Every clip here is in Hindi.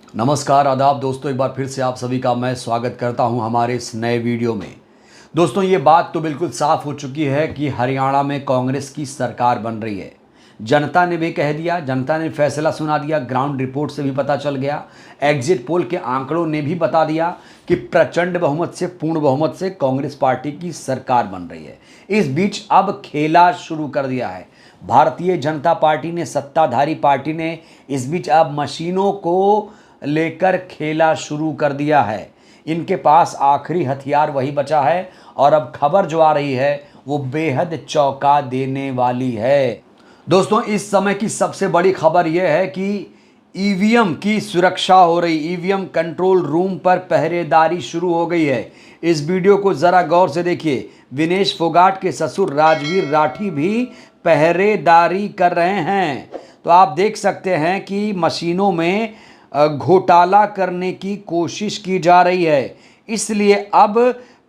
नमस्कार आदाब दोस्तों, एक बार फिर से आप सभी का मैं स्वागत करता हूं हमारे इस नए वीडियो में। दोस्तों, ये बात तो बिल्कुल साफ हो चुकी है कि हरियाणा में कांग्रेस की सरकार बन रही है। जनता ने भी कह दिया, जनता ने फैसला सुना दिया, ग्राउंड रिपोर्ट से भी पता चल गया, एग्जिट पोल के आंकड़ों ने भी बता दिया कि प्रचंड बहुमत से, पूर्ण बहुमत से कांग्रेस पार्टी की सरकार बन रही है। इस बीच अब खेला शुरू कर दिया है भारतीय जनता पार्टी ने, सत्ताधारी पार्टी ने। इस बीच अब मशीनों को लेकर खेला शुरू कर दिया है। इनके पास आखिरी हथियार वही बचा है और अब खबर जो आ रही है वो बेहद चौंका देने वाली है। दोस्तों, इस समय की सबसे बड़ी खबर यह है कि ईवीएम की सुरक्षा हो रही, ईवीएम कंट्रोल रूम पर पहरेदारी शुरू हो गई है। इस वीडियो को ज़रा गौर से देखिए। विनेश फोगाट के ससुर राजवीर राठी भी पहरेदारी कर रहे हैं। तो आप देख सकते हैं कि मशीनों में घोटाला करने की कोशिश की जा रही है, इसलिए अब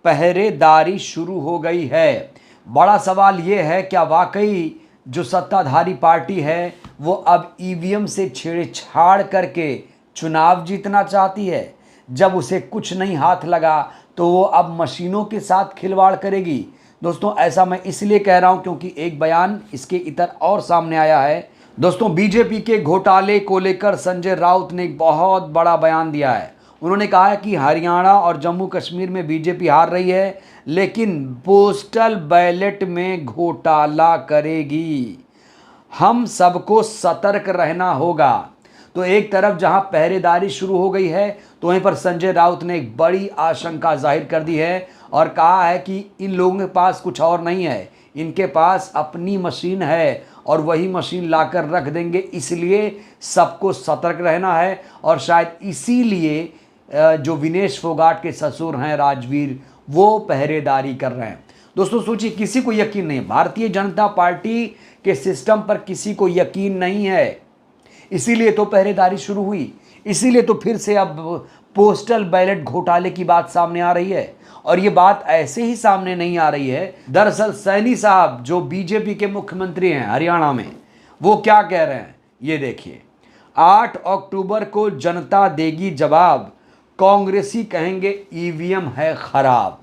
पहरेदारी शुरू हो गई है। बड़ा सवाल ये है, क्या वाकई जो सत्ताधारी पार्टी है वो अब ईवीएम से छेड़छाड़ करके चुनाव जीतना चाहती है? जब उसे कुछ नहीं हाथ लगा तो वो अब मशीनों के साथ खिलवाड़ करेगी। दोस्तों, ऐसा मैं इसलिए कह रहा हूं क्योंकि एक बयान इसके इतर और सामने आया है। दोस्तों, बीजेपी के घोटाले को लेकर संजय राउत ने एक बहुत बड़ा बयान दिया है। उन्होंने कहा है कि हरियाणा और जम्मू कश्मीर में बीजेपी हार रही है, लेकिन पोस्टल बैलेट में घोटाला करेगी। हम सबको सतर्क रहना होगा। तो एक तरफ जहां पहरेदारी शुरू हो गई है, तो वहीं पर संजय राउत ने एक बड़ी आशंका जाहिर कर दी है और कहा है कि इन लोगों के पास कुछ और नहीं है, इनके पास अपनी मशीन है और वही मशीन लाकर रख देंगे। इसलिए सबको सतर्क रहना है और शायद इसीलिए जो विनेश फोगाट के ससुर हैं राजवीर, वो पहरेदारी कर रहे हैं। दोस्तों, सोचिए, किसी को यकीन नहीं, भारतीय जनता पार्टी के सिस्टम पर किसी को यकीन नहीं है, इसीलिए तो पहरेदारी शुरू हुई। इसीलिए तो फिर से अब पोस्टल बैलेट घोटाले की बात सामने आ रही है। और ये बात ऐसे ही सामने नहीं आ रही है। दरअसल सैनी साहब जो बीजेपी के मुख्यमंत्री हैं हरियाणा में, वो क्या कह रहे हैं ये देखिए। 8 अक्टूबर को जनता देगी जवाब, कांग्रेसी कहेंगे ईवीएम है खराब।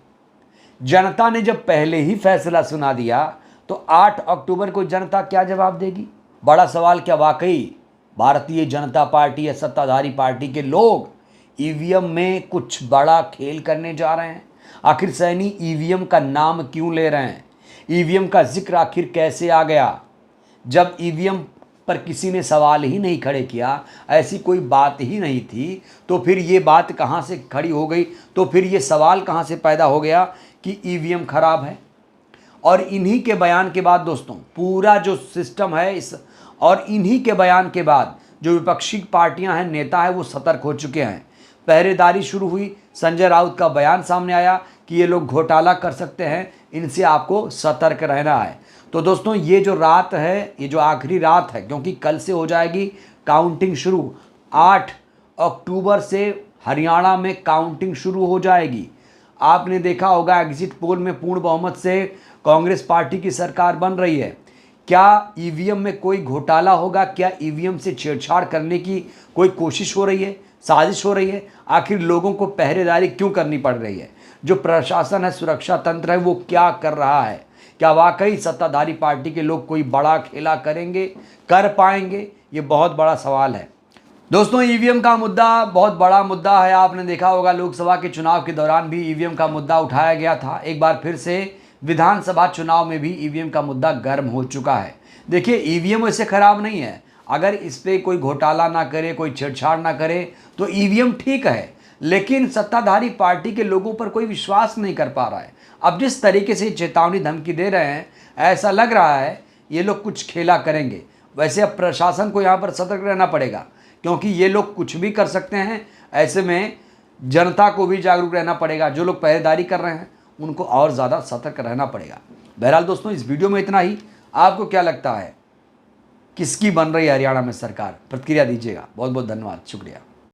जनता ने जब पहले ही फैसला सुना दिया तो 8 अक्टूबर को जनता क्या जवाब देगी? बड़ा सवाल, क्या वाकई भारतीय जनता पार्टी या सत्ताधारी पार्टी के लोग ईवीएम में कुछ बड़ा खेल करने जा रहे हैं? आखिर सैनी ईवीएम का नाम क्यों ले रहे हैं? ईवीएम का जिक्र आखिर कैसे आ गया? जब ईवीएम पर किसी ने सवाल ही नहीं खड़े किया, ऐसी कोई बात ही नहीं थी, तो फिर ये बात कहाँ से खड़ी हो गई? तो फिर ये सवाल कहाँ से पैदा हो गया कि ईवीएम खराब है? और इन्हीं के बयान के बाद दोस्तों, पूरा जो सिस्टम है और इन्हीं के बयान के बाद जो विपक्षी पार्टियां हैं, नेता हैं, वो सतर्क हो चुके हैं। पहरेदारी शुरू हुई, संजय राउत का बयान सामने आया कि ये लोग घोटाला कर सकते हैं, इनसे आपको सतर्क रहना है। तो दोस्तों, ये जो रात है, ये जो आखिरी रात है, क्योंकि कल से हो जाएगी काउंटिंग शुरू। 8 अक्टूबर से हरियाणा में काउंटिंग शुरू हो जाएगी। आपने देखा होगा एग्जिट पोल में पूर्ण बहुमत से कांग्रेस पार्टी की सरकार बन रही है। क्या ईवीएम में कोई घोटाला होगा? क्या ईवीएम से छेड़छाड़ करने की कोई कोशिश हो रही है, साजिश हो रही है? आखिर लोगों को पहरेदारी क्यों करनी पड़ रही है? जो प्रशासन है, सुरक्षा तंत्र है, वो क्या कर रहा है? क्या वाकई सत्ताधारी पार्टी के लोग कोई बड़ा खेला करेंगे, कर पाएंगे? ये बहुत बड़ा सवाल है। दोस्तों, ईवीएम का मुद्दा बहुत बड़ा मुद्दा है। आपने देखा होगा लोकसभा के चुनाव के दौरान भी ईवीएम का मुद्दा उठाया गया था। एक बार फिर से विधानसभा चुनाव में भी ईवीएम का मुद्दा गर्म हो चुका है। देखिए, ईवीएम वैसे खराब नहीं है, अगर इस पर कोई घोटाला ना करे, कोई छेड़छाड़ ना करे तो ईवीएम ठीक है। लेकिन सत्ताधारी पार्टी के लोगों पर कोई विश्वास नहीं कर पा रहा है। अब जिस तरीके से चेतावनी धमकी दे रहे हैं, ऐसा लग रहा है ये लोग कुछ खेला करेंगे। वैसे अब प्रशासन को यहाँ पर सतर्क रहना पड़ेगा, क्योंकि ये लोग कुछ भी कर सकते हैं। ऐसे में जनता को भी जागरूक रहना पड़ेगा। जो लोग पहरेदारी कर रहे हैं उनको और ज़्यादा सतर्क रहना पड़ेगा। बहरहाल दोस्तों, इस वीडियो में इतना ही। आपको क्या लगता है, किसकी बन रही है हरियाणा में सरकार? प्रतिक्रिया दीजिएगा। बहुत बहुत धन्यवाद, शुक्रिया।